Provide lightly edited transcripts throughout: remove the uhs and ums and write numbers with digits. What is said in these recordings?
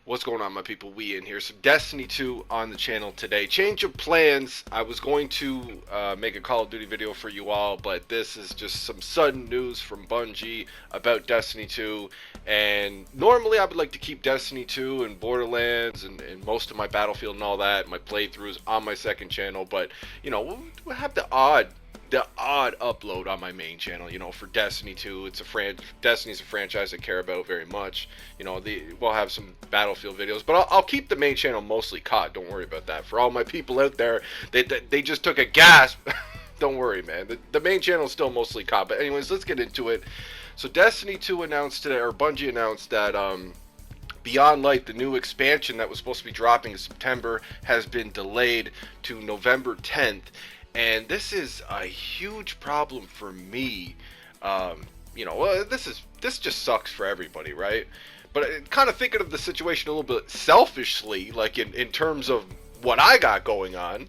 What's going on, my people? We in here. So Destiny 2 on the channel today. Change of plans. I was going to make a Call of Duty video for you all, but this is just some sudden news from Bungie about Destiny 2. And normally I would like to keep Destiny 2 and Borderlands and most of my Battlefield and all that, my playthroughs on my second channel. But, you know, we'll have the odd upload on my main channel, for Destiny 2. Destiny's a franchise I care about very much. We'll have some Battlefield videos, but I'll keep the main channel mostly COD. Don't worry about that. For all my people out there, they just took a gasp. Don't worry, man. The main channel is still mostly COD. But anyways, let's get into it. So Destiny 2 announced today, or Bungie announced that Beyond Light, the new expansion that was supposed to be dropping in September, has been delayed to November 10th. And this is a huge problem for me. This just sucks for everybody, right? But kind of thinking of the situation a little bit selfishly, like in terms of what I got going on,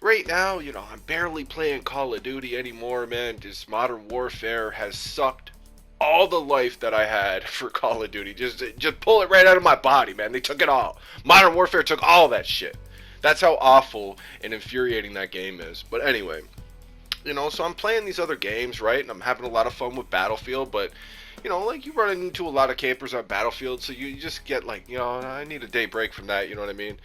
right now, I'm barely playing Call of Duty anymore, man. This Modern Warfare has sucked all the life that I had for Call of Duty. Just pull it right out of my body, man. They took it all. Modern Warfare took all that shit. That's how awful and infuriating that game is. But anyway, so I'm playing these other games, right? And I'm having a lot of fun with Battlefield, but, you run into a lot of campers on Battlefield, so you just get I need a day break from that, you know what I mean?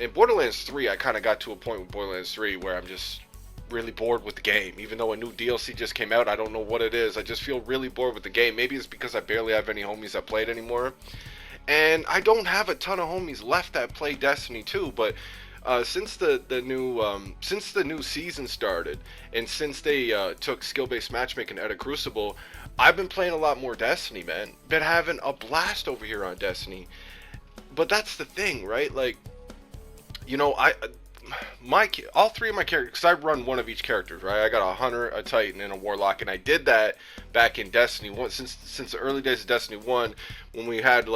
In Borderlands 3, I kind of got to a point with Borderlands 3 where I'm just really bored with the game. Even though a new DLC just came out, I don't know what it is. I just feel really bored with the game. Maybe it's because I barely have any homies that play it anymore. And I don't have a ton of homies left that play Destiny 2, but since the new season started, and since they took skill-based matchmaking out of Crucible, I've been playing a lot more Destiny, man. Been having a blast over here on Destiny. But that's the thing, right? All three of my characters, because I run one of each character, right? I got a hunter, a titan, and a warlock, and I did that back in Destiny 1 since the early days of Destiny 1, when we had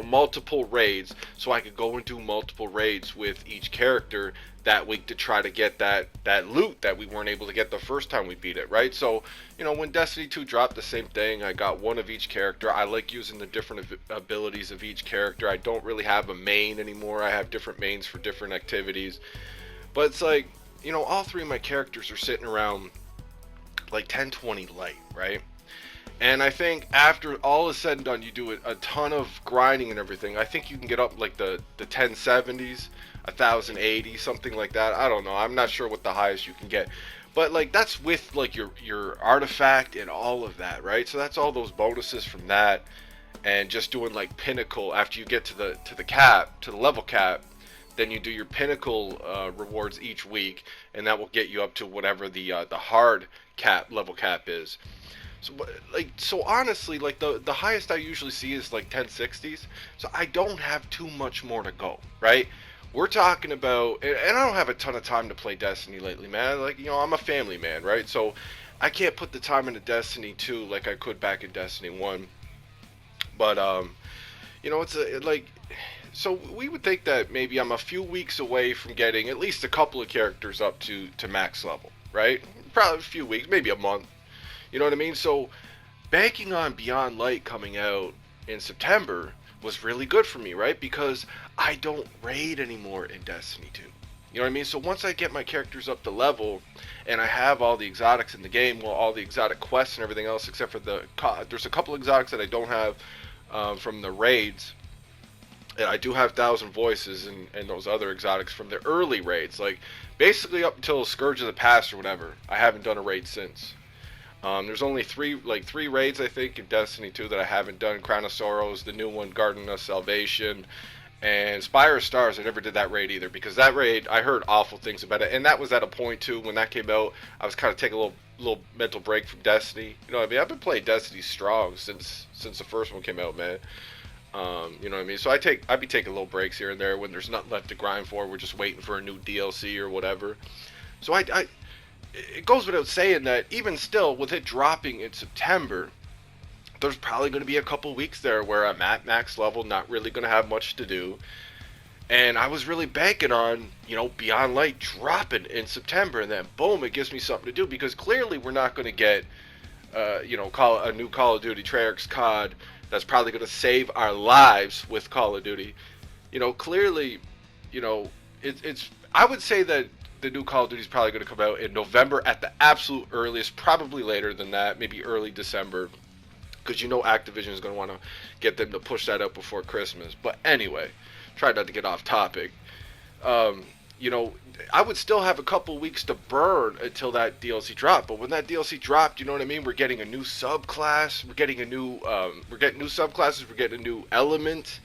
multiple raids, so I could go and do multiple raids with each character that week to try to get that loot that we weren't able to get the first time we beat it, right? So, when Destiny 2 dropped, the same thing. I got one of each character. I like using the different abilities of each character. I don't really have a main anymore. I have different mains for different activities. But it's all three of my characters are sitting around 10-20 light, right? And I think after all is said and done, you do a ton of grinding and everything. I think you can get up the 1070s, 1080, something like that. I don't know. I'm not sure what the highest you can get. But that's with your artifact and all of that, right? So that's all those bonuses from that, and just doing pinnacle after you get to the level cap. Then you do your pinnacle rewards each week, and that will get you up to whatever the hard level cap is. So honestly, the highest I usually see is 1060s. So I don't have too much more to go, right? We're talking about, and I don't have a ton of time to play Destiny lately, man. I'm a family man, right? So I can't put the time into Destiny 2 like I could back in Destiny 1. But so we would think that maybe I'm a few weeks away from getting at least a couple of characters up to max level, right? Probably a few weeks, maybe a month. You know what I mean? So banking on Beyond Light coming out in September was really good for me, right? Because I don't raid anymore in Destiny 2. You know what I mean? So once I get my characters up to level and I have all the exotics in the game, well, all the exotic quests and everything else, except for there's a couple exotics that I don't have from the raids. And I do have Thousand Voices and those other exotics from the early raids. Basically up until Scourge of the Past or whatever, I haven't done a raid since. There's only three raids, I think, in Destiny 2 that I haven't done. Crown of Sorrows, the new one, Garden of Salvation, and Spire of Stars. I never did that raid either, because that raid, I heard awful things about it. And that was at a point, too, when that came out, I was kind of taking a little mental break from Destiny. You know what I mean? I've been playing Destiny strong since the first one came out, man. You know what I mean? So I'd be taking little breaks here and there when there's nothing left to grind for. We're just waiting for a new DLC or whatever. So it goes without saying that even still, with it dropping in September, there's probably going to be a couple weeks there where I'm at max level, not really going to have much to do. And I was really banking on, Beyond Light dropping in September, and then boom, it gives me something to do, because clearly we're not going to get, a new Call of Duty Treyarch's COD that's probably going to save our lives with Call of Duty. Clearly, you know, it's. I would say that the new Call of Duty is probably going to come out in November at the absolute earliest, probably later than that, maybe early December, because Activision is going to want to get them to push that out before Christmas. But anyway, try not to get off topic. Um, I would still have a couple weeks to burn until that DLC dropped. But when that DLC dropped, you know what I mean? We're getting a new subclass. We're getting we're getting new subclasses. We're getting a new element.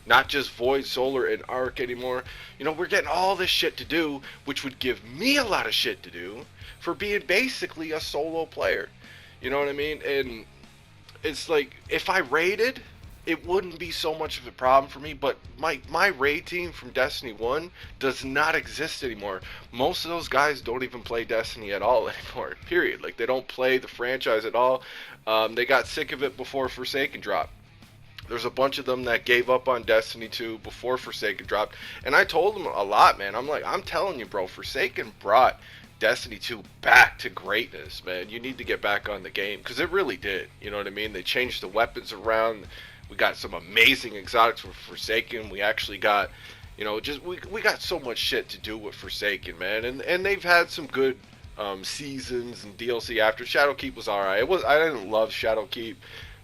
Not just Void, Solar, and Arc anymore. We're getting all this shit to do, which would give me a lot of shit to do for being basically a solo player. You know what I mean? And it's like, if I raided, it wouldn't be so much of a problem for me, but my raid team from Destiny 1 does not exist anymore. Most of those guys don't even play Destiny at all anymore, period. Like, they don't play the franchise at all. They got sick of it before Forsaken dropped. There's a bunch of them that gave up on Destiny 2 before Forsaken dropped. And I told them a lot, man. I'm telling you, bro, Forsaken brought Destiny 2 back to greatness, man. You need to get back on the game, because it really did. You know what I mean? They changed the weapons around. We got some amazing exotics with Forsaken. We actually got, we got so much shit to do with Forsaken, man. And they've had some good seasons and DLC after. Shadowkeep was alright. I didn't love Shadowkeep.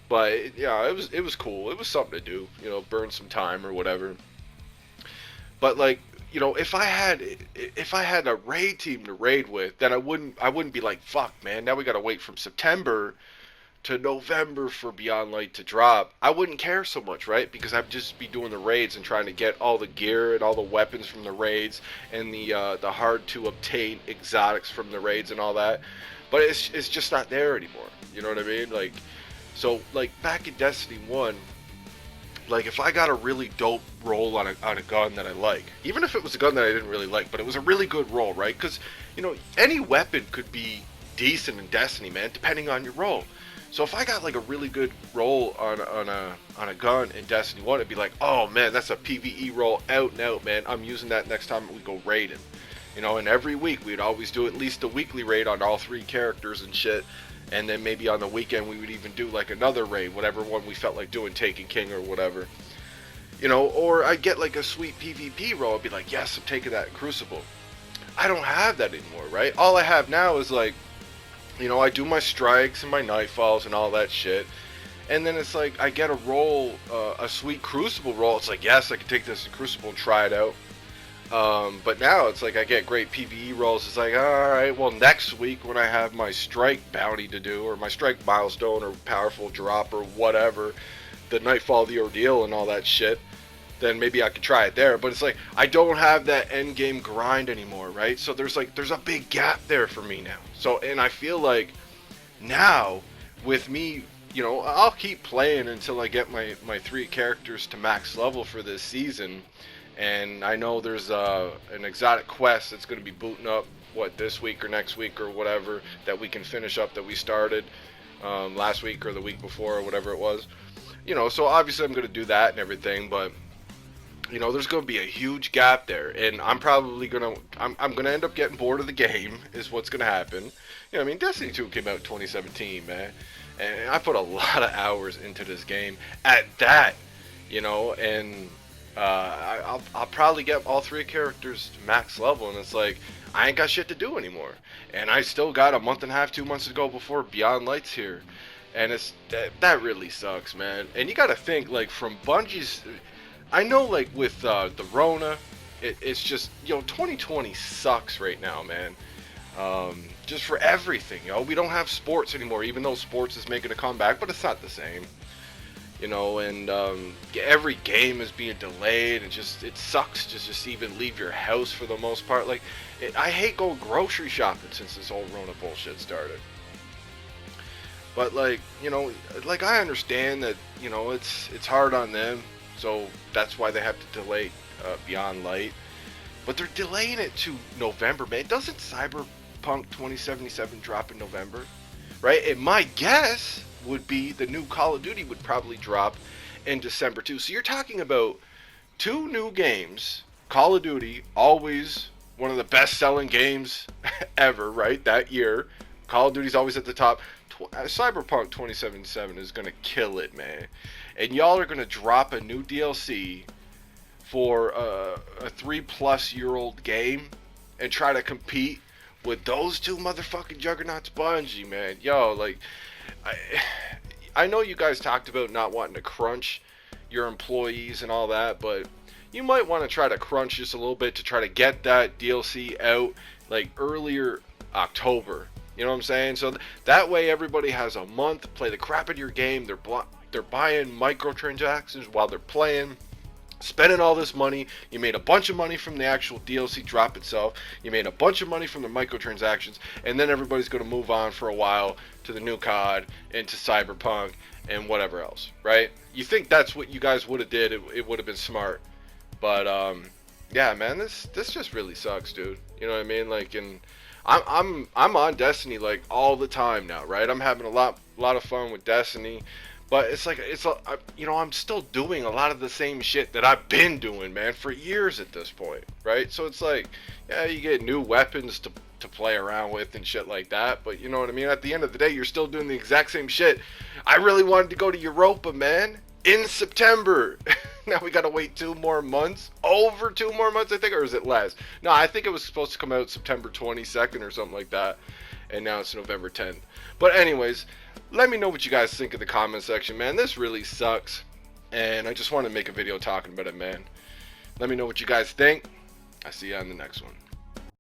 But it was cool. It was something to do, burn some time or whatever. But like, if I had a raid team to raid with, then I wouldn't be like, fuck, man, now we gotta wait from September to November for Beyond Light to drop. I wouldn't care so much, right? Because I'd just be doing the raids and trying to get all the gear and all the weapons from the raids and the hard to obtain exotics from the raids and all that. But it's just not there anymore. You know what I mean? Like. So, like, back in Destiny 1, like, if I got a really dope roll on a gun that I like, even if it was a gun that I didn't really like, but it was a really good roll, right? Because, any weapon could be decent in Destiny, man, depending on your roll. So if I got, like, a really good roll on a gun in Destiny 1, it'd be like, oh, man, that's a PvE roll out and out, man. I'm using that next time we go raiding. And every week we'd always do at least a weekly raid on all 3 characters and shit. And then maybe on the weekend we would even do like another raid, whatever one we felt like doing, Taken King or whatever. Or I'd get like a sweet PvP roll. I'd be like, yes, I'm taking that in Crucible. I don't have that anymore, right? All I have now is like, I do my strikes and my nightfalls and all that shit. And then it's like, I get a roll, a sweet Crucible roll. It's like, yes, I can take this in Crucible and try it out. But now it's like I get great PvE rolls. It's like, alright, well, next week when I have my strike bounty to do, or my strike milestone, or powerful drop, or whatever, the Nightfall, the Ordeal, and all that shit, then maybe I could try it there. But it's like, I don't have that end game grind anymore, right? So there's a big gap there for me now. So, and I feel like now, with me, I'll keep playing until I get my 3 characters to max level for this season. And I know there's an exotic quest that's going to be booting up, this week or next week or whatever, that we can finish up that we started last week or the week before or whatever it was. So obviously I'm going to do that and everything, but, there's going to be a huge gap there. And I'm probably going to, I'm going to end up getting bored of the game is what's going to happen. Destiny 2 came out in 2017, man. And I put a lot of hours into this game at that, and... I'll probably get all 3 characters to max level, and it's like, I ain't got shit to do anymore. And I still got a month and a half, 2 months to go before Beyond Light's here. And that really sucks, man. And you gotta think, like, from Bungie's... I know, like, with the Rona, it's just, 2020 sucks right now, man. Just for everything, we don't have sports anymore, even though sports is making a comeback, but it's not the same. And every game is being delayed, and it sucks to just even leave your house for the most part. Like, I hate going grocery shopping since this whole Rona bullshit started. But like, I understand that, it's hard on them, so that's why they have to delay Beyond Light. But they're delaying it to November, man. Doesn't Cyberpunk 2077 drop in November? Right? And my guess would be the new Call of Duty would probably drop in December too. So you're talking about 2 new games. Call of Duty, always one of the best selling games ever, right? That year. Call of Duty's always at the top. Cyberpunk 2077 is gonna kill it, man. And y'all are gonna drop a new DLC for a 3+ year old game and try to compete with those two motherfucking juggernauts, Bungie, man. Yo, like, I, I know you guys talked about not wanting to crunch your employees and all that, but you might want to try to crunch just a little bit to try to get that DLC out like earlier October. You know what I'm saying? So that way everybody has a month to play the crap out of your game. They're buying microtransactions while they're playing, spending all this money. You made a bunch of money from the actual DLC drop itself. You made a bunch of money from the microtransactions, and then everybody's going to move on for a while to the new COD, into Cyberpunk, and whatever else, right? You think that's what you guys would have did? It would have been smart, but yeah, man, this just really sucks, dude. You know what I mean? Like, and I'm on Destiny like all the time now, right? I'm having a lot of fun with Destiny. But it's like, you know, I'm still doing a lot of the same shit that I've been doing, man, for years at this point, right? So it's like, yeah, you get new weapons to play around with and shit like that. But you know what I mean? At the end of the day, you're still doing the exact same shit. I really wanted to go to Europa, man, in September. Now we gotta wait 2 more months. Over 2 more months, I think, or is it less? No, I think it was supposed to come out September 22nd or something like that. And now it's November 10th. But anyways, let me know what you guys think in the comment section, man. This really sucks. And I just want to make a video talking about it, man. Let me know what you guys think. I'll see you on the next one.